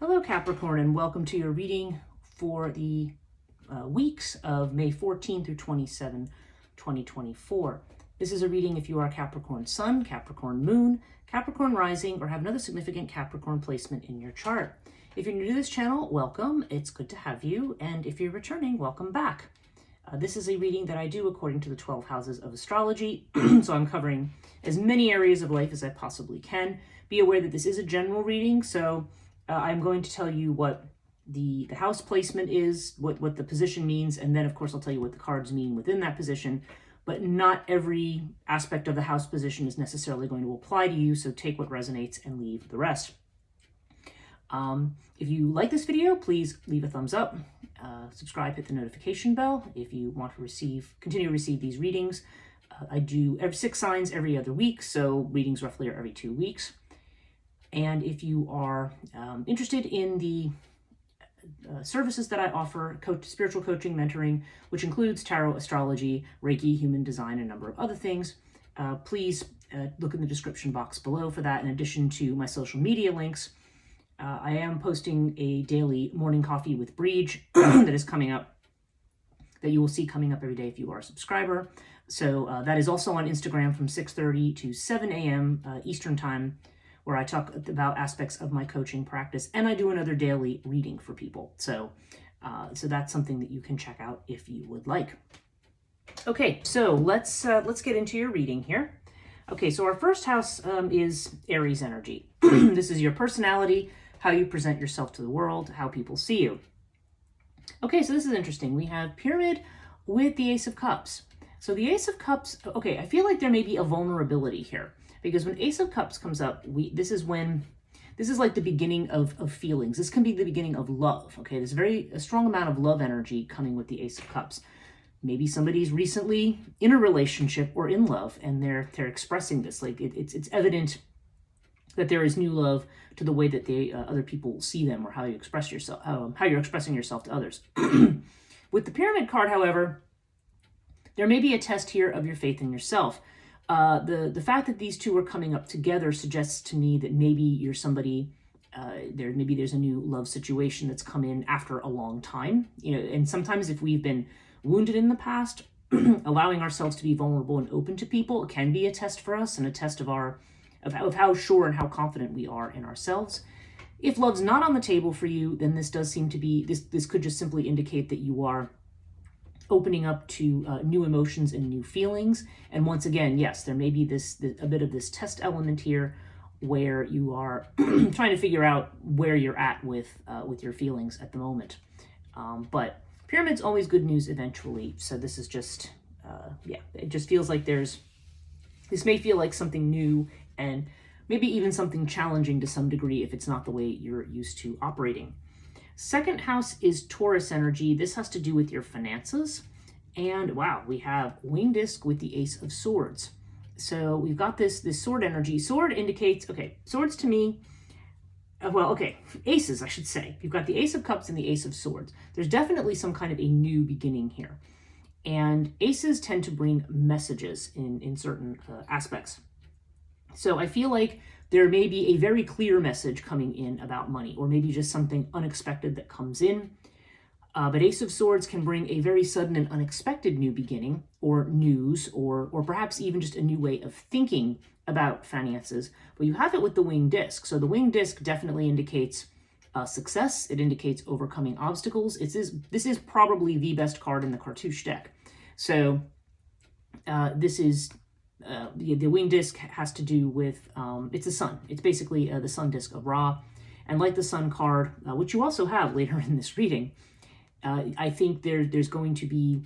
Hello Capricorn, and welcome to your reading for the weeks of May 14 through 27, 2024. This is a reading if you are Capricorn Sun, Capricorn Moon, Capricorn Rising, or have another significant Capricorn placement in your chart. If you're new to this channel, welcome. It's good to have you. And if you're returning, welcome back. This is a reading that I do according to the 12 houses of astrology. So I'm covering as many areas of life as I possibly can. Be aware that this is a general reading, so I'm going to tell you what the house placement is, what the position means, and then of course I'll tell you what the cards mean within that position. But not every aspect of the house position is necessarily going to apply to you, so take what resonates and leave the rest. If you like this video, please leave a thumbs up, subscribe, hit the notification bell if you want to continue to receive these readings. I do 6 signs every other week, so readings roughly are every 2 weeks. And if you are interested in the services that I offer, spiritual coaching, mentoring, which includes tarot, astrology, Reiki, human design, and a number of other things, please look in the description box below for that, in addition to my social media links. I am posting a daily morning coffee with Breege that is coming up, that you will see coming up every day if you are a subscriber. So that is also on Instagram from 6:30 to 7 a.m. Eastern Time, where I talk about aspects of my coaching practice, and I do another daily reading for people. So that's something that you can check out if you would like. Okay, so let's get into your reading here. Okay, so our first house is Aries energy. This is your personality, how you present yourself to the world, how people see you. Okay, so this is interesting. We have Pyramid with the Ace of Cups. So the Ace of Cups, okay, I feel like there may be a vulnerability here. Because when Ace of Cups comes up, this is like the beginning of feelings. This can be the beginning of love, okay? There's a strong amount of love energy coming with the Ace of Cups. Maybe somebody's recently in a relationship or in love, and they're expressing this. Like it's evident that there is new love to the way that other people see them, or how you express yourself, how you're expressing yourself to others. With the Pyramid card, however, there may be a test here of your faith in yourself. The fact that these two are coming up together suggests to me that maybe you're somebody, maybe there's a new love situation that's come in after a long time. And sometimes if we've been wounded in the past, allowing ourselves to be vulnerable and open to people can be a test for us, and a test of how sure and how confident we are in ourselves. If love's not on the table for you, then this does seem to be, this could just simply indicate that you are opening up to new emotions and new feelings. And once again, yes, there may be a bit of this test element here, where you are trying to figure out where you're at with your feelings at the moment. But Pyramid's always good news eventually. So this is just, it just feels like this may feel like something new, and maybe even something challenging to some degree if it's not the way you're used to operating. Second house is Taurus energy. This has to do with your finances. And wow, we have Winged Disc with the Ace of Swords. So we've got this sword energy. Sword indicates, okay, swords to me, aces, I should say. You've got the Ace of Cups and the Ace of Swords. There's definitely some kind of a new beginning here. And aces tend to bring messages in certain aspects. So I feel like there may be a very clear message coming in about money, or maybe just something unexpected that comes in. But Ace of Swords can bring a very sudden and unexpected new beginning, or news, or perhaps even just a new way of thinking about finances. But you have it with the Winged Disc. So the Winged Disc definitely indicates success. It indicates overcoming obstacles. This is probably the best card in the Cartouche deck. So this is... the Winged Disc has to do with, it's the sun. It's basically the sun disc of Ra. And like the sun card, which you also have later in this reading, I think there's going to be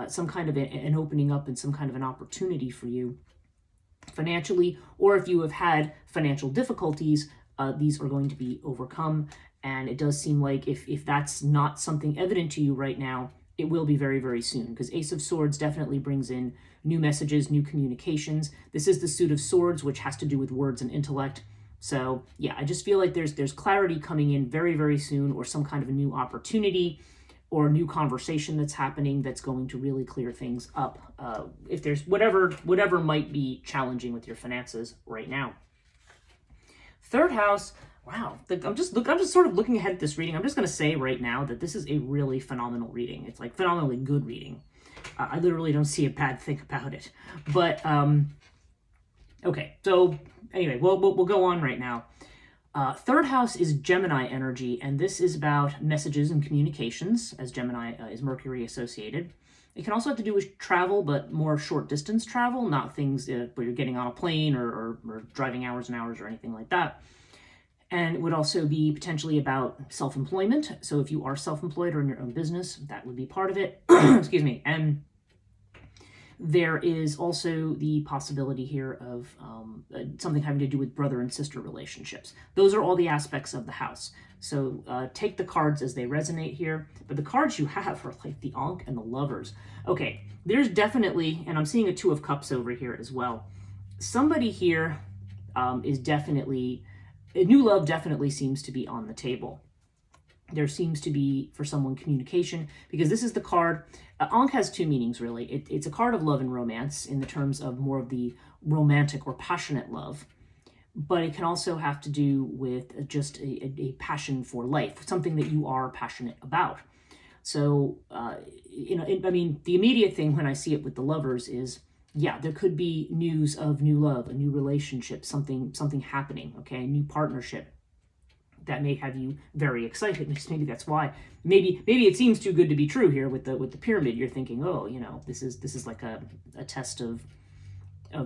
some kind of an opening up and some kind of an opportunity for you financially, or if you have had financial difficulties, these are going to be overcome. And it does seem like if that's not something evident to you right now, it will be very, very soon, because Ace of Swords definitely brings in new messages, new communications. This is the Suit of Swords, which has to do with words and intellect. So yeah, I just feel like there's clarity coming in very, very soon, or some kind of a new opportunity or a new conversation that's happening that's going to really clear things up. If there's whatever might be challenging with your finances right now. Third house, Wow. I'm just sort of looking ahead at this reading. I'm just going to say right now that this is a really phenomenal reading. It's like phenomenally good reading. I literally don't see a bad thing about it. But okay. So anyway, we'll go on right now. Third house is Gemini energy, and this is about messages and communications, as Gemini is Mercury associated. It can also have to do with travel, but more short distance travel, not things where you're getting on a plane or driving hours and hours or anything like that. And it would also be potentially about self-employment. So if you are self-employed or in your own business, that would be part of it. Excuse me. And there is also the possibility here of something having to do with brother and sister relationships. Those are all the aspects of the house. So take the cards as they resonate here. But the cards you have are like the Ankh and the Lovers. Okay, there's definitely, and I'm seeing a Two of Cups over here as well. Somebody here is definitely, a new love definitely seems to be on the table. There seems to be, for someone, communication, because this is the card. Ankh has two meanings, really. It's a card of love and romance in the terms of more of the romantic or passionate love, but it can also have to do with just a passion for life, something that you are passionate about. So, I mean, the immediate thing when I see it with the Lovers is, yeah, there could be news of new love, a new relationship, something happening, okay, a new partnership that may have you very excited. Maybe that's why. Maybe it seems too good to be true here with the pyramid. You're thinking, oh, this is like a test of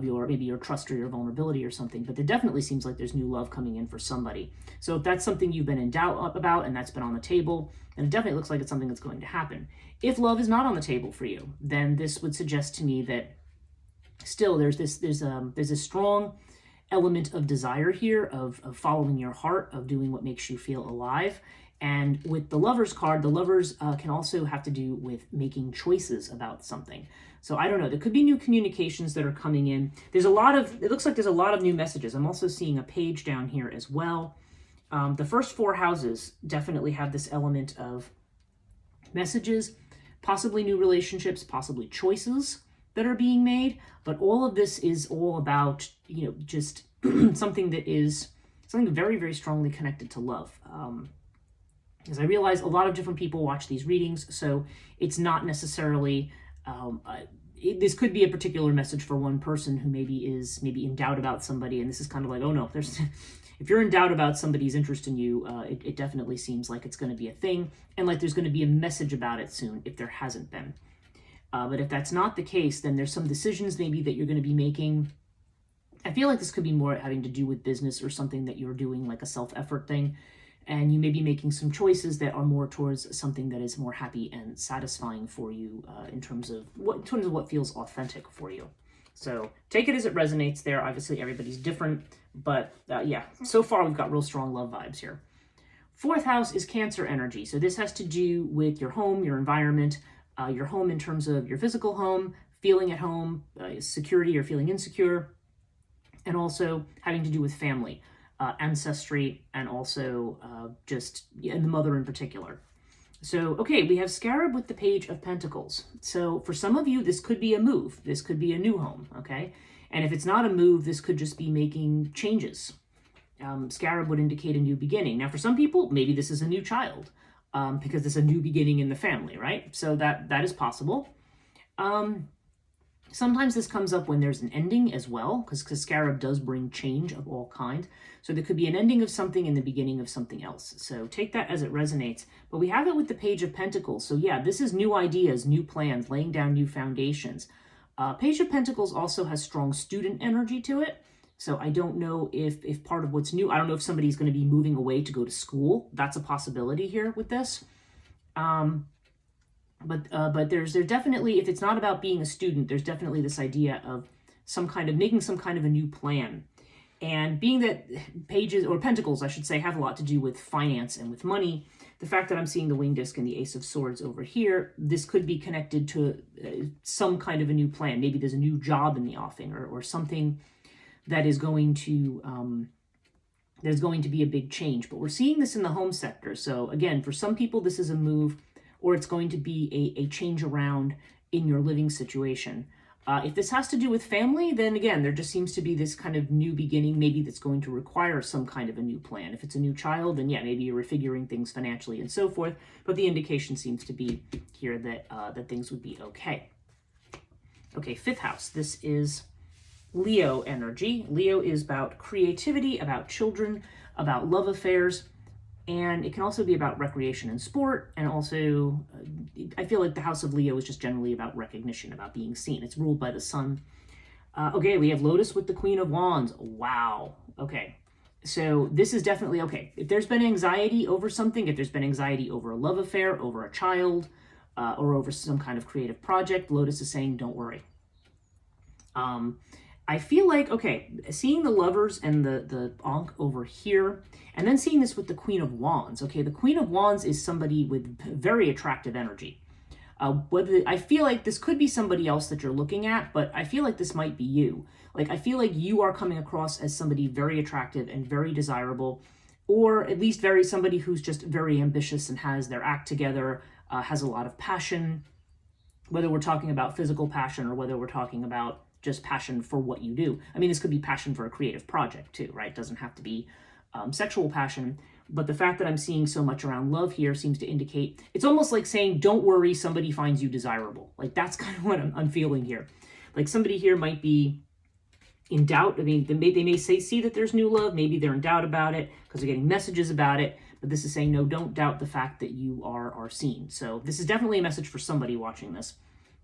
your, maybe your trust or your vulnerability or something. But there definitely seems like there's new love coming in for somebody. So if that's something you've been in doubt about and that's been on the table, then it definitely looks like it's something that's going to happen. If love is not on the table for you, then this would suggest to me that still there's a strong element of desire here, of following your heart, of doing what makes you feel alive. And with the Lovers card, the Lovers can also have to do with making choices about something. So I don't know, there could be new communications that are coming in. It looks like there's a lot of new messages. I'm also seeing a page down here as well. The first four houses definitely have this element of messages, possibly new relationships, possibly choices that are being made. But all of this is all about, just something very, very strongly connected to love. As I realize, a lot of different people watch these readings, so it's not necessarily, this could be a particular message for one person who maybe is in doubt about somebody, and this is kind of like, oh no, if you're in doubt about somebody's interest in you, it definitely seems like it's going to be a thing, and like there's going to be a message about it soon if there hasn't been. But if that's not the case, then there's some decisions maybe that you're going to be making. I feel like this could be more having to do with business or something that you're doing, like a self-effort thing. And you may be making some choices that are more towards something that is more happy and satisfying for you in terms of what feels authentic for you. So take it as it resonates there. Obviously, everybody's different. But yeah, so far we've got real strong love vibes here. Fourth house is Cancer energy. So this has to do with your home, your environment, your home in terms of your physical home, feeling at home, security or feeling insecure, and also having to do with family, ancestry, and also and the mother in particular. So, okay, we have Scarab with the Page of Pentacles. So for some of you, this could be a move. This could be a new home, okay? And if it's not a move, this could just be making changes. Scarab would indicate a new beginning. Now, for some people, maybe this is a new child, because it's a new beginning in the family, right? So that is possible. Sometimes this comes up when there's an ending as well, because Scarab does bring change of all kinds. So there could be an ending of something and the beginning of something else. So take that as it resonates. But we have it with the Page of Pentacles. So yeah, this is new ideas, new plans, laying down new foundations. Page of Pentacles also has strong student energy to it. So I don't know if part of what's new, I don't know if somebody's going to be moving away to go to school. That's a possibility here with this. But there's definitely, if it's not about being a student, there's definitely this idea of making some kind of a new plan. And being that pages, or pentacles, I should say, have a lot to do with finance and with money, the fact that I'm seeing the winged disc and the Ace of Swords over here, this could be connected to some kind of a new plan. Maybe there's a new job in the offing, or something that is going to, there's going to be a big change. But we're seeing this in the home sector. So again, for some people, this is a move, or it's going to be a change around in your living situation. If this has to do with family, then again, there just seems to be this kind of new beginning, maybe that's going to require some kind of a new plan. If it's a new child, then yeah, maybe you're refiguring things financially and so forth. But the indication seems to be here that that things would be okay. Okay, 5th house. This is Leo energy. Leo is about creativity, about children, about love affairs. And it can also be about recreation and sport. And also, I feel like the house of Leo is just generally about recognition, about being seen. It's ruled by the sun. Okay, we have Lotus with the Queen of Wands. Wow. Okay. So this is definitely, okay, if there's been anxiety over something, if there's been anxiety over a love affair, over a child, or over some kind of creative project, Lotus is saying, don't worry. I feel like, okay, seeing the Lovers and the Ankh over here, and then seeing this with the Queen of Wands. Okay, the Queen of Wands is somebody with very attractive energy. I feel like this could be somebody else that you're looking at, but I feel like this might be you. Like, I feel like you are coming across as somebody very attractive and very desirable, or at least somebody who's just very ambitious and has their act together, has a lot of passion, whether we're talking about physical passion or whether we're talking about just passion for what you do. I mean, this could be passion for a creative project too, right? It doesn't have to be sexual passion. But the fact that I'm seeing so much around love here seems to indicate, it's almost like saying, don't worry, somebody finds you desirable. Like, that's kind of what I'm feeling here. Like, somebody here might be in doubt. I mean, they may see that there's new love. Maybe they're in doubt about it because they're getting messages about it. But this is saying, no, don't doubt the fact that you are seen. So this is definitely a message for somebody watching this.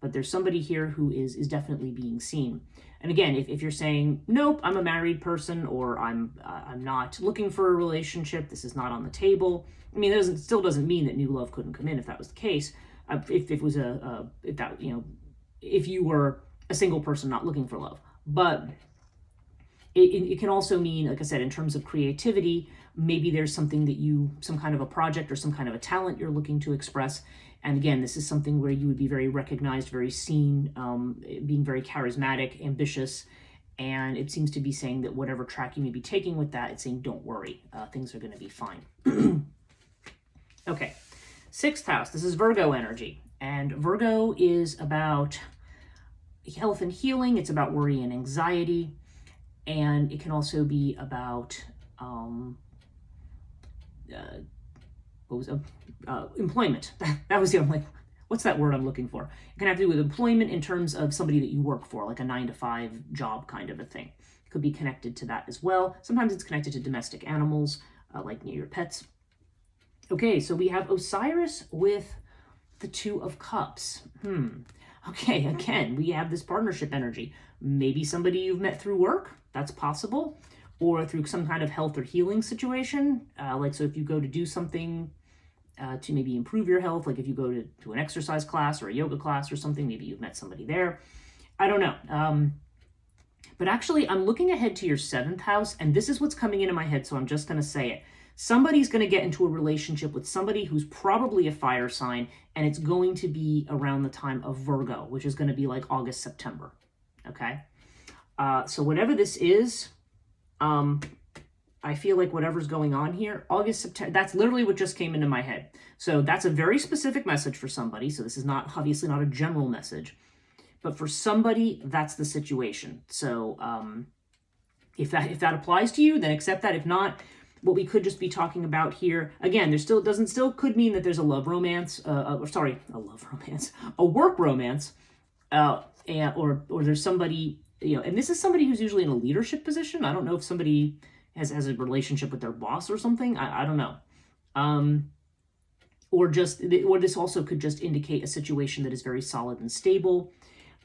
But there's somebody here who is definitely being seen. And again, if you're saying, nope, I'm a married person, or I'm not looking for a relationship, this is not on the table. I mean, it still doesn't mean that new love couldn't come in if that was the case. If you were a single person not looking for love. But it can also mean, like I said, in terms of creativity, maybe there's something some kind of a project or some kind of a talent you're looking to express. And again, this is something where you would be very recognized, very seen, being very charismatic, ambitious. And it seems to be saying that whatever track you may be taking with that, it's saying, don't worry, things are going to be fine. Okay, 6th house. This is Virgo energy. And Virgo is about health and healing. It's about worry and anxiety. And it can also be about employment. That was I'm like, what's that word I'm looking for? It can have to do with employment in terms of somebody that you work for, like a 9-to-5 job kind of a thing. It could be connected to that as well. Sometimes it's connected to domestic animals, like your pets. Okay, so we have Osiris with the 2 of Cups. Okay, again, we have this partnership energy. Maybe somebody you've met through work, that's possible, or through some kind of health or healing situation. So if you go to do something to maybe improve your health, like if you go to an exercise class or a yoga class or something, maybe you've met somebody there. I don't know. But actually, I'm looking ahead to your 7th house, and this is what's coming into my head, so I'm just going to say it. Somebody's going to get into a relationship with somebody who's probably a fire sign, and it's going to be around the time of Virgo, which is going to be like August, September. Okay? So whatever this is, I feel like whatever's going on here, August, September, that's literally what just came into my head. So that's a very specific message for somebody. So this is obviously not a general message, but for somebody, that's the situation. So if that applies to you, then accept that. If not, what we could just be talking about here, again, could mean that there's a love romance, a work romance, or there's somebody, and this is somebody who's usually in a leadership position. I don't know if somebody has a relationship with their boss or something. I don't know. Or this also could just indicate a situation that is very solid and stable.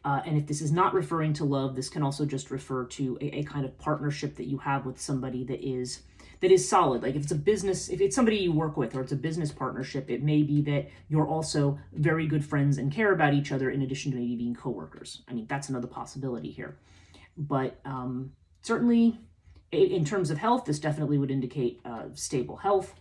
And if this is not referring to love, this can also just refer to a kind of partnership that you have with somebody that is solid. Like if it's somebody you work with, or it's a business partnership, it may be that you're also very good friends and care about each other in addition to maybe being coworkers. I mean, that's another possibility here. But certainly in terms of health, this definitely would indicate stable health.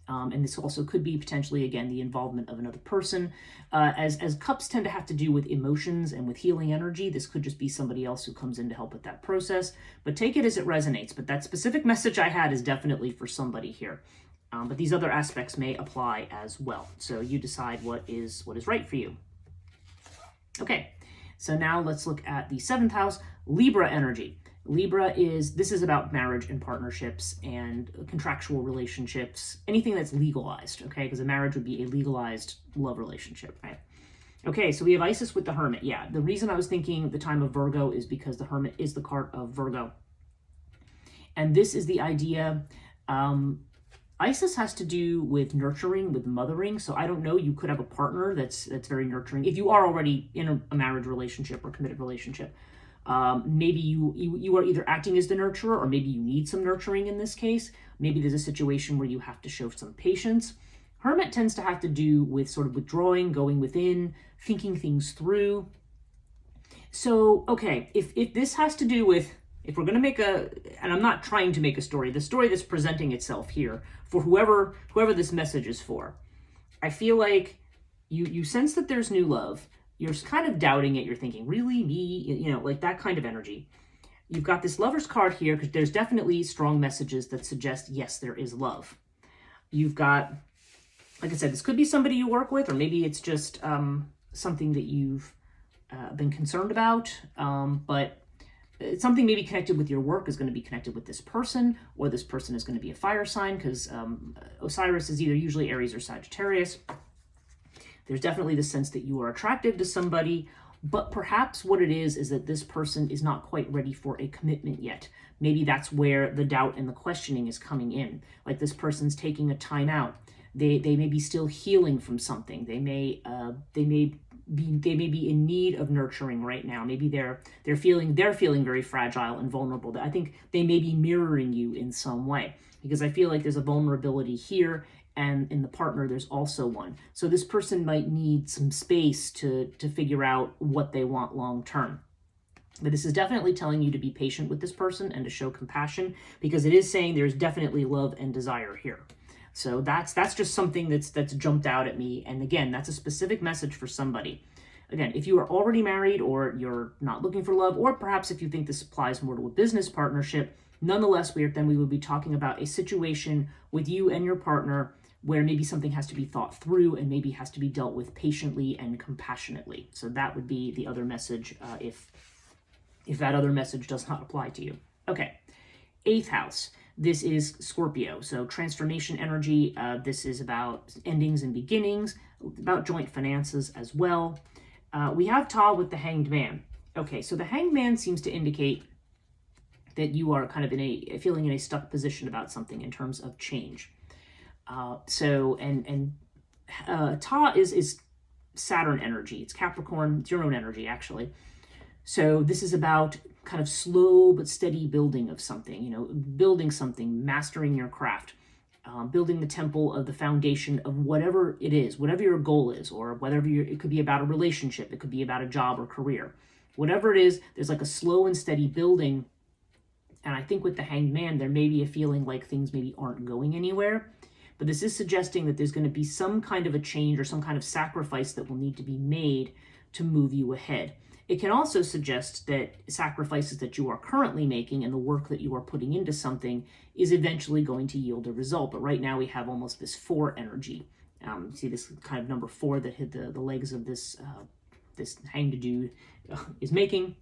And this also could be potentially, again, the involvement of another person. As cups tend to have to do with emotions and with healing energy, this could just be somebody else who comes in to help with that process. But take it as it resonates. But that specific message I had is definitely for somebody here. But these other aspects may apply as well. So you decide what is right for you. Okay, So now let's look at the 7th house, Libra energy. Libra this is about marriage and partnerships and contractual relationships, anything that's legalized, okay? Because a marriage would be a legalized love relationship, right? Okay, so we have Isis with the Hermit. Yeah, the reason I was thinking the time of Virgo is because the Hermit is the card of Virgo. And this is the idea, Isis has to do with nurturing, with mothering. So I don't know, you could have a partner that's very nurturing. If you are already in a marriage relationship or committed relationship, maybe you are either acting as the nurturer, or maybe you need some nurturing in this case. Maybe there's a situation where you have to show some patience. Hermit tends to have to do with sort of withdrawing, going within, thinking things through. So, okay, if this has to do with, if we're going to make and I'm not trying to make a story, the story that's presenting itself here for whoever this message is for, I feel like you sense that there's new love. You're kind of doubting it. You're thinking, really, me? Like that kind of energy. You've got this Lover's card here because there's definitely strong messages that suggest, yes, there is love. You've got, like I said, this could be somebody you work with, or maybe it's just something that you've been concerned about, but something maybe connected with your work is going to be connected with this person, or this person is going to be a fire sign, because Osiris is either usually Aries or Sagittarius. There's definitely the sense that you are attractive to somebody, but perhaps what it is that this person is not quite ready for a commitment yet. Maybe that's where the doubt and the questioning is coming in. Like this person's taking a time out. They may be still healing from something. They may be in need of nurturing right now. Maybe they're feeling very fragile and vulnerable. I think they may be mirroring you in some way, because I feel like there's a vulnerability here, and in the partner there's also one. So this person might need some space to figure out what they want long term. But this is definitely telling you to be patient with this person and to show compassion, because it is saying there's definitely love and desire here. So that's just something that's jumped out at me. And again, that's a specific message for somebody. Again, if you are already married, or you're not looking for love, or perhaps if you think this applies more to a business partnership, nonetheless, we would be talking about a situation with you and your partner where maybe something has to be thought through and maybe has to be dealt with patiently and compassionately. So that would be the other message if that other message does not apply to you. Okay, 8th house. This is Scorpio, so transformation energy. This is about endings and beginnings, about joint finances as well. We have Ta with the Hanged Man. Okay, so the Hanged Man seems to indicate that you are kind of feeling in a stuck position about something in terms of change. Ta is Saturn energy. It's Capricorn. It's your own energy, actually. So this is about kind of slow but steady building of something, building something, mastering your craft, building the temple of the foundation of whatever it is, whatever your goal is, or it could be about a relationship, it could be about a job or career. Whatever it is, there's like a slow and steady building. And I think with the Hanged Man, there may be a feeling like things maybe aren't going anywhere. But this is suggesting that there's going to be some kind of a change or some kind of sacrifice that will need to be made to move you ahead. It can also suggest that sacrifices that you are currently making and the work that you are putting into something is eventually going to yield a result. But right now we have almost this 4 energy. See this kind of number 4 that hit the legs of this hanged dude is making.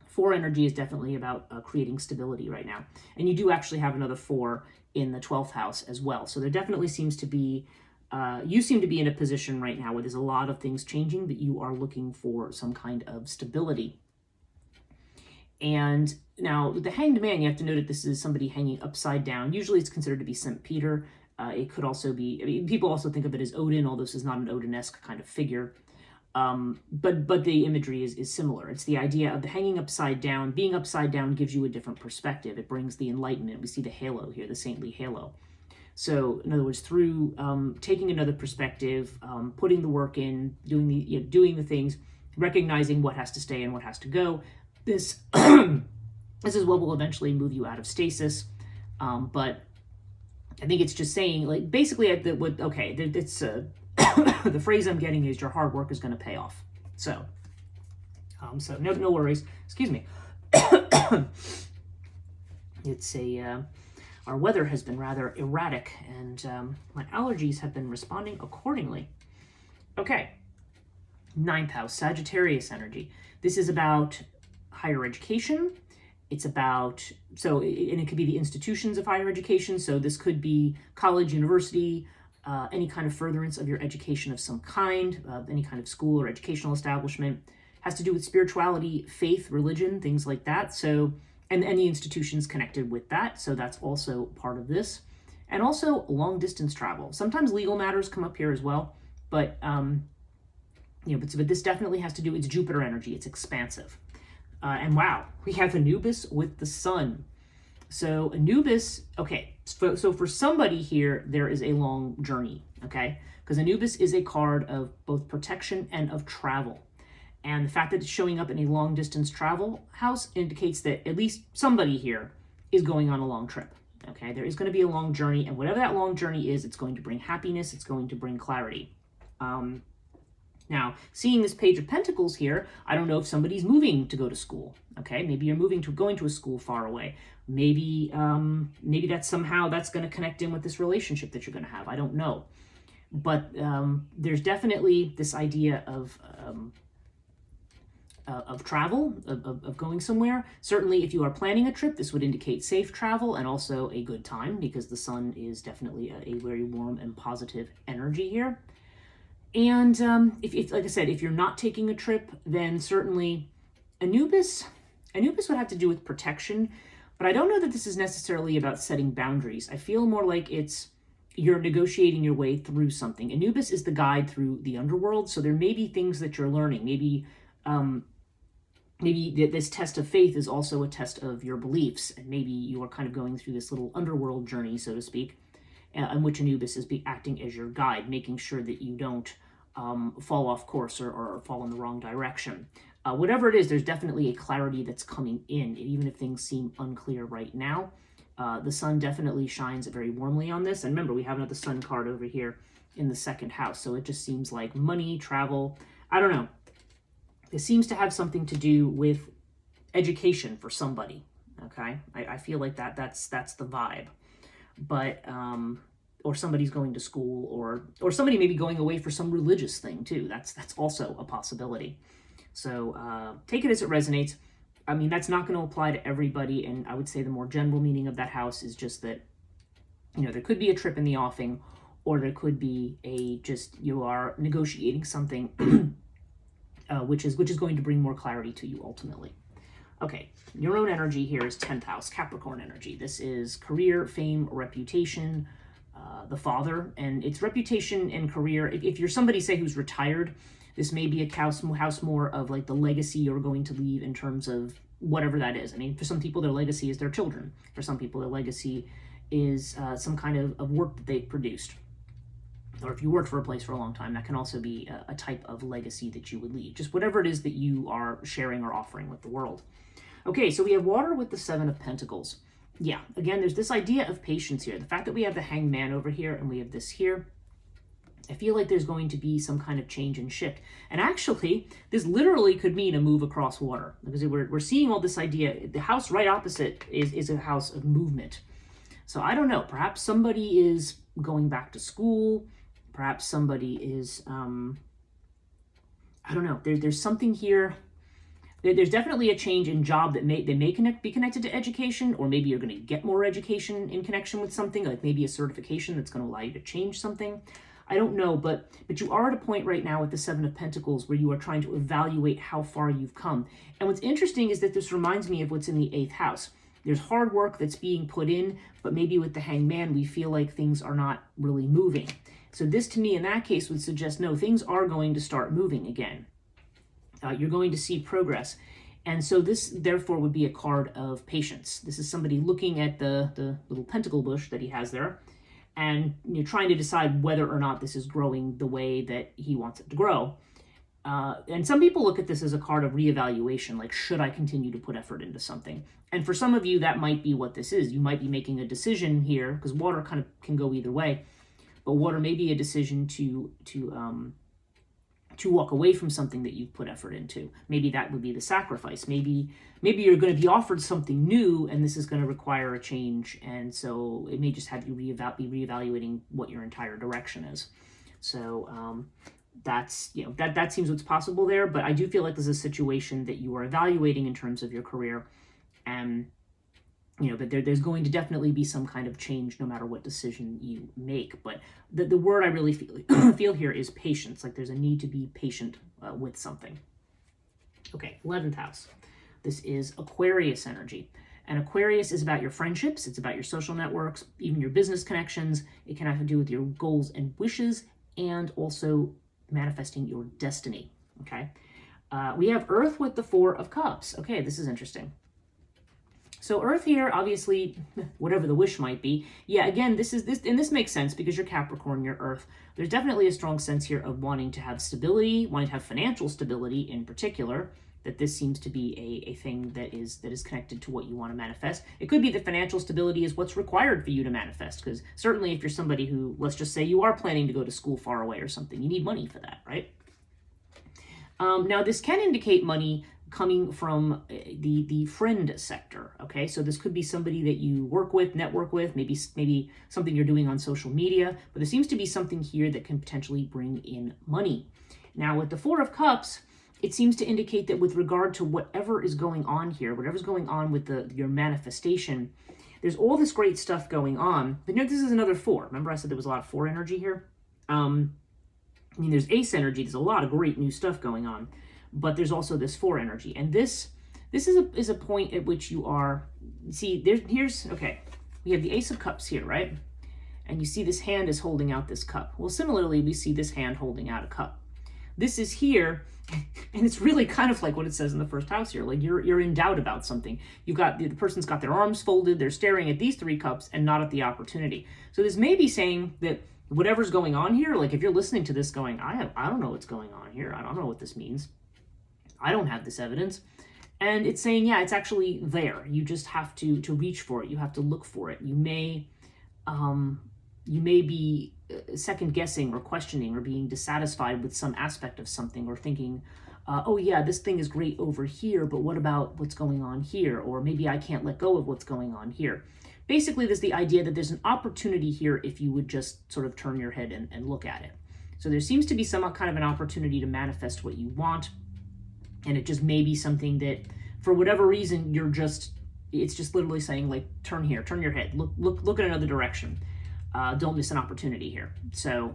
4 energy is definitely about creating stability right now. And you do actually have another 4 in the 12th house as well. So there definitely seems to be you seem to be in a position right now where there's a lot of things changing, but you are looking for some kind of stability. And now with the Hanged Man, you have to note that this is somebody hanging upside down. Usually it's considered to be St. Peter. It could also be, people also think of it as Odin, although this is not an Odin-esque kind of figure. But the imagery is similar. It's the idea of the hanging upside down. Being upside down gives you a different perspective. It brings the enlightenment. We see the halo here, the saintly halo. So, in other words, through taking another perspective, putting the work in, doing the things, recognizing what has to stay and what has to go, this is what will eventually move you out of stasis. But I think it's just saying, like, basically, it's the phrase I'm getting is your hard work is going to pay off. So no worries. Excuse me. It's our weather has been rather erratic, and my allergies have been responding accordingly. Okay. Ninth house, Sagittarius energy. This is about higher education. It's about, and it could be the institutions of higher education. So this could be college, university, any kind of furtherance of your education of some kind, any kind of school or educational establishment. Has to do with spirituality, faith, religion, things like that. So, and any institutions connected with that. So that's also part of this. And also long distance travel. Sometimes legal matters come up here as well, but but this definitely has to do, it's Jupiter energy, it's expansive. And wow, we have Anubis with the sun. So Anubis, okay, so for somebody here, there is a long journey, okay? Because Anubis is a card of both protection and of travel. And the fact that it's showing up in a long distance travel house indicates that at least somebody here is going on a long trip, okay? There is going to be a long journey, and whatever that long journey is, it's going to bring happiness, it's going to bring clarity. Now, seeing this Page of Pentacles here, I don't know if somebody's moving to go to school, okay? Maybe you're going to a school far away. Maybe that's somehow that's going to connect in with this relationship that you're going to have. I don't know. But there's definitely this idea of travel, of going somewhere. Certainly, if you are planning a trip, this would indicate safe travel and also a good time, because the sun is definitely a very warm and positive energy here. And if, like I said, if you're not taking a trip, then certainly Anubis would have to do with protection, but I don't know that this is necessarily about setting boundaries. I feel more like you're negotiating your way through something. Anubis is the guide through the underworld, so there may be things that you're learning. Maybe this test of faith is also a test of your beliefs, and maybe you are kind of going through this little underworld journey, so to speak, in which Anubis is acting as your guide, making sure that you don't fall off course or fall in the wrong direction. Whatever it is, there's definitely a clarity that's coming in, even if things seem unclear right now. The sun definitely shines very warmly on this. And remember, we have another sun card over here in the second house. So it just seems like money, travel, I don't know. It seems to have something to do with education for somebody, okay? I feel like that's the vibe. But or somebody's going to school, or somebody may be going away for some religious thing too. That's also a possibility. So take it as it resonates. I mean, that's not going to apply to everybody, and I would say the more general meaning of that house is just that, there could be a trip in the offing, or there could be you are negotiating something which is going to bring more clarity to you ultimately. Okay, your own energy here is 10th house, Capricorn energy. This is career, fame, reputation, the father, and it's reputation and career. If you're somebody, say, who's retired, this may be a house more of like the legacy you're going to leave in terms of whatever that is. I mean, for some people, their legacy is their children. For some people, their legacy is some kind of work that they've produced. Or if you worked for a place for a long time, that can also be a type of legacy that you would leave. Just whatever it is that you are sharing or offering with the world. Okay, so we have water with the Seven of Pentacles. Yeah, again, there's this idea of patience here. The fact that we have the Hanged Man over here and we have this here, I feel like there's going to be some kind of change and shift. And actually, this literally could mean a move across water, because we're seeing all this idea. The house right opposite is a house of movement. So I don't know, perhaps somebody is going back to school. Perhaps somebody is, I don't know, there's something here. There's definitely a change in job that may be connected to education, or maybe you're going to get more education in connection with something, like maybe a certification that's going to allow you to change something. I don't know, but you are at a point right now with the Seven of Pentacles where you are trying to evaluate how far you've come. And what's interesting is that this reminds me of what's in the 8th house. There's hard work that's being put in, but maybe with the Hanged Man, we feel like things are not really moving. So this, to me, in that case, would suggest, no, things are going to start moving again. You're going to see progress. And so this, therefore, would be a card of patience. This is somebody looking at the little pentacle bush that he has there, and trying to decide whether or not this is growing the way that he wants it to grow. And some people look at this as a card of reevaluation, like, should I continue to put effort into something? And for some of you, that might be what this is. You might be making a decision here, because water kind of can go either way. But water may be a decision to walk away from something that you've put effort into. Maybe that would be the sacrifice. Maybe you're going to be offered something new, and this is going to require a change. And so it may just have you be reevaluating what your entire direction is. So that's, that seems what's possible there. But I do feel like this is a situation that you are evaluating in terms of your career, and but there's going to definitely be some kind of change no matter what decision you make. But the word I really feel here is patience. Like there's a need to be patient with something. Okay, 11th house. This is Aquarius energy. And Aquarius is about your friendships. It's about your social networks, even your business connections. It can have to do with your goals and wishes, and also manifesting your destiny. Okay. We have Earth with the 4 of Cups. Okay, this is interesting. So Earth here, obviously, whatever the wish might be. Yeah, again, this makes sense because you're Capricorn, you're Earth. There's definitely a strong sense here of wanting to have stability, wanting to have financial stability in particular, that this seems to be a thing that is connected to what you want to manifest. It could be that financial stability is what's required for you to manifest, because certainly if you're somebody who, let's just say you are planning to go to school far away or something, you need money for that, right? Now, this can indicate money coming from the friend sector, okay? So this could be somebody that you work with, network with, maybe something you're doing on social media, but there seems to be something here that can potentially bring in money. Now, with the 4 of Cups, it seems to indicate that with regard to whatever is going on here, whatever's going on with your manifestation, there's all this great stuff going on. But this is another 4. Remember I said there was a lot of 4 energy here? There's Ace energy. There's a lot of great new stuff going on. But there's also this 4 energy. And this is a point at which you are, see, okay, we have the Ace of Cups here, right? And you see this hand is holding out this cup. Well, similarly, we see this hand holding out a cup. This is here, and it's really kind of like what it says in the first house here. Like you're in doubt about something. You've got, the person's got their arms folded, they're staring at these 3 cups and not at the opportunity. So this may be saying that whatever's going on here, like if you're listening to this going, I don't know what's going on here. I don't know what this means. I don't have this evidence. And it's saying, yeah, it's actually there. You just have to reach for it. You have to look for it. You may be second guessing or questioning or being dissatisfied with some aspect of something, or thinking, oh yeah, this thing is great over here, but what about what's going on here? Or maybe I can't let go of what's going on here. Basically, there's the idea that there's an opportunity here if you would just sort of turn your head and look at it. So there seems to be some kind of an opportunity to manifest what you want. And it just may be something that, for whatever reason, it's just literally saying, like, turn here, turn your head, look in another direction. Don't miss an opportunity here. So,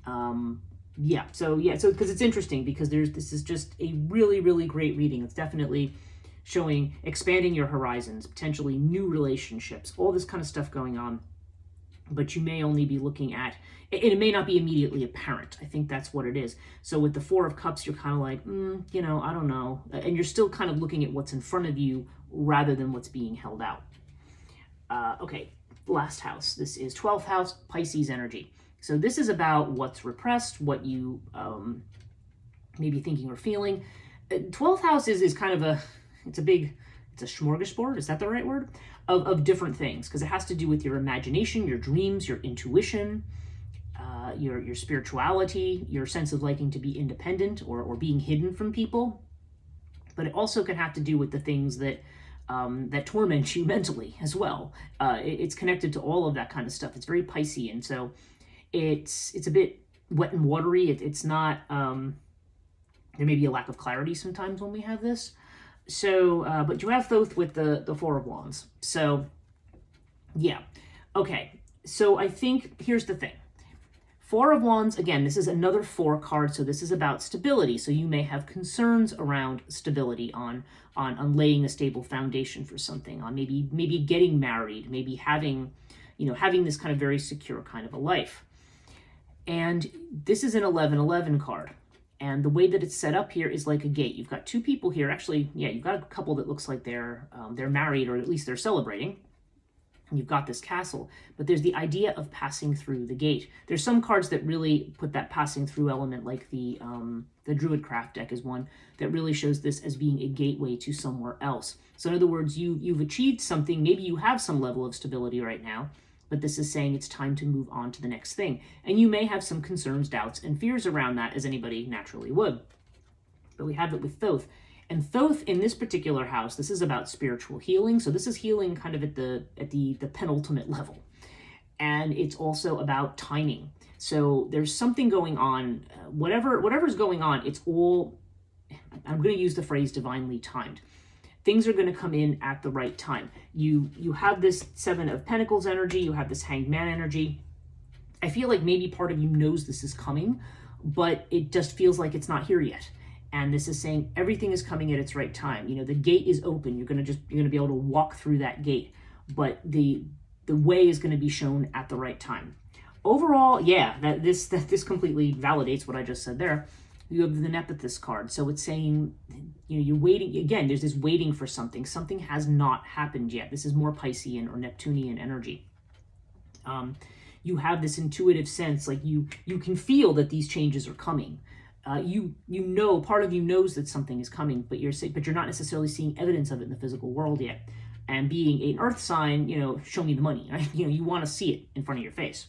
so because it's interesting, because this is just a really, really great reading. It's definitely showing expanding your horizons, potentially new relationships, all this kind of stuff going on. But you may only be looking at, and it may not be immediately apparent. I think that's what it is. So with the 4 of Cups, you're kind of like, I don't know. And you're still kind of looking at what's in front of you rather than what's being held out. Okay, last house. This is 12th house, Pisces energy. So this is about what's repressed, what you may be thinking or feeling. 12th house is kind of it's a smorgasbord, is that the right word? Of different things, because it has to do with your imagination, your dreams, your intuition, your spirituality, your sense of liking to be independent or being hidden from people. But it also can have to do with the things that torment you mentally as well. It's connected to all of that kind of stuff. It's very Piscean, so it's a bit wet and watery. It's not. There may be a lack of clarity sometimes when we have this. So, but you have Thoth with the 4 of Wands. So, yeah. Okay. So I think, here's the thing. 4 of Wands, again, this is another 4 card, so this is about stability. So you may have concerns around stability, on laying a stable foundation for something, on maybe getting married, maybe having this kind of very secure kind of a life. And this is an 11-11 card. And the way that it's set up here is like a gate. You've got 2 people here. Actually, yeah, you've got a couple that looks like they're married, or at least they're celebrating. And you've got this castle. But there's the idea of passing through the gate. There's some cards that really put that passing through element, like the Druidcraft deck is one that really shows this as being a gateway to somewhere else. So in other words, you've achieved something. Maybe you have some level of stability right now, but this is saying it's time to move on to the next thing. And you may have some concerns, doubts, and fears around that, as anybody naturally would. But we have it with Thoth. And Thoth, in this particular house, this is about spiritual healing. So this is healing kind of at the penultimate level. and it's also about timing. So there's something going on, whatever's going on, it's all, I'm going to use the phrase divinely timed. Things are going to come in at the right time. You have this Seven of Pentacles energy, you have this Hanged Man energy. I feel like maybe part of you knows this is coming, but it just feels like it's not here yet. And this is saying everything is coming at its right time. The gate is open. You're going to be able to walk through that gate, but the way is going to be shown at the right time. Overall, yeah, this completely validates what I just said there. You have the Nepenthes card, so it's saying, you're waiting. Again, there's this waiting for something. Something has not happened yet. This is more Piscean or Neptunian energy. You have this intuitive sense, like you can feel that these changes are coming. Part of you knows that something is coming, but you're not necessarily seeing evidence of it in the physical world yet. And being an earth sign, show me the money. Right? You want to see it in front of your face.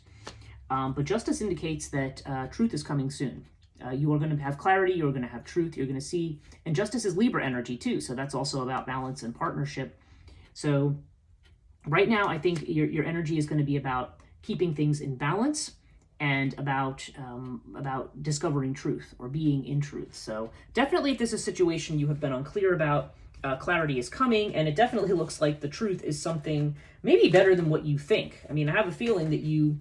But justice indicates that truth is coming soon. You are going to have clarity. You're going to have truth. You're going to see. And justice is Libra energy too. So that's also about balance and partnership. So right now, I think your energy is going to be about keeping things in balance and about discovering truth or being in truth. So definitely, if this is a situation you have been unclear about, clarity is coming, and it definitely looks like the truth is something maybe better than what you think. I mean, I have a feeling that you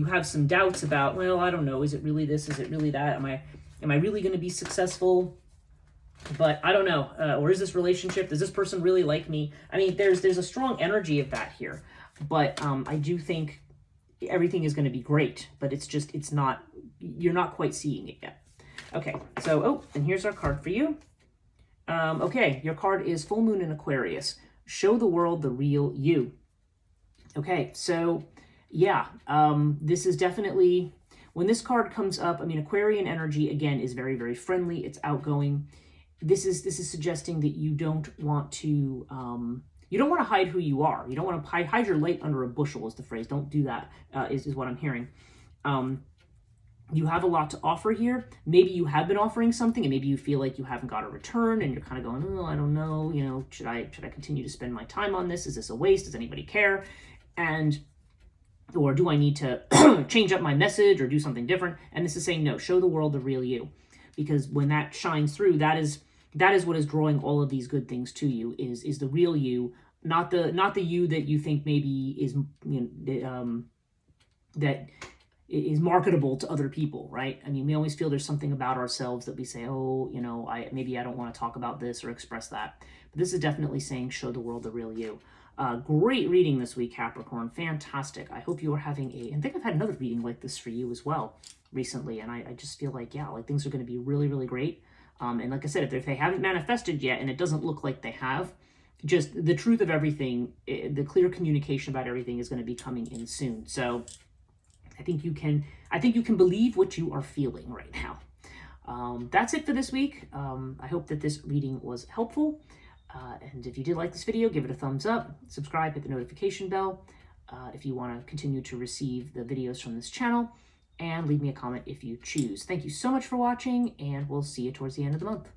have some doubts about, well, I don't know, is it really this? Is it really that? Am I really going to be successful? But I don't know. Or is this relationship? Does this person really like me? I mean, there's a strong energy of that here. But I do think everything is going to be great. But you're not quite seeing it yet. Okay, so, and here's our card for you. Okay, your card is Full Moon in Aquarius. Show the world the real you. Okay, so yeah, this is definitely, when this card comes up, I mean, Aquarian energy, again, is very, very friendly. It's outgoing. This is suggesting that you don't want to hide who you are. You don't want to hide your light under a bushel, is the phrase. Don't do that, is what I'm hearing. You have a lot to offer here. Maybe you have been offering something, and maybe you feel like you haven't got a return, and you're kind of going, oh, I don't know, should I continue to spend my time on this? Is this a waste? Does anybody care? Or do I need to change up my message or do something different? And this is saying, no, show the world the real you. Because when that shines through, that is what is drawing all of these good things to you, is the real you, not the you that you think maybe is, that is marketable to other people, right? I mean, we always feel there's something about ourselves that we say, oh, maybe I don't want to talk about this or express that. But this is definitely saying, show the world the real you. Great reading this week, Capricorn. Fantastic. I hope you are having I think I've had another reading like this for you as well recently. And I just feel like, yeah, like things are going to be really, really great. And like I said, if they haven't manifested yet and it doesn't look like they have, just the truth of everything, the clear communication about everything is going to be coming in soon. So I think you can believe what you are feeling right now. That's it for this week. I hope that this reading was helpful. And if you did like this video, give it a thumbs up, subscribe, hit the notification bell if you want to continue to receive the videos from this channel, and leave me a comment if you choose. Thank you so much for watching, and we'll see you towards the end of the month.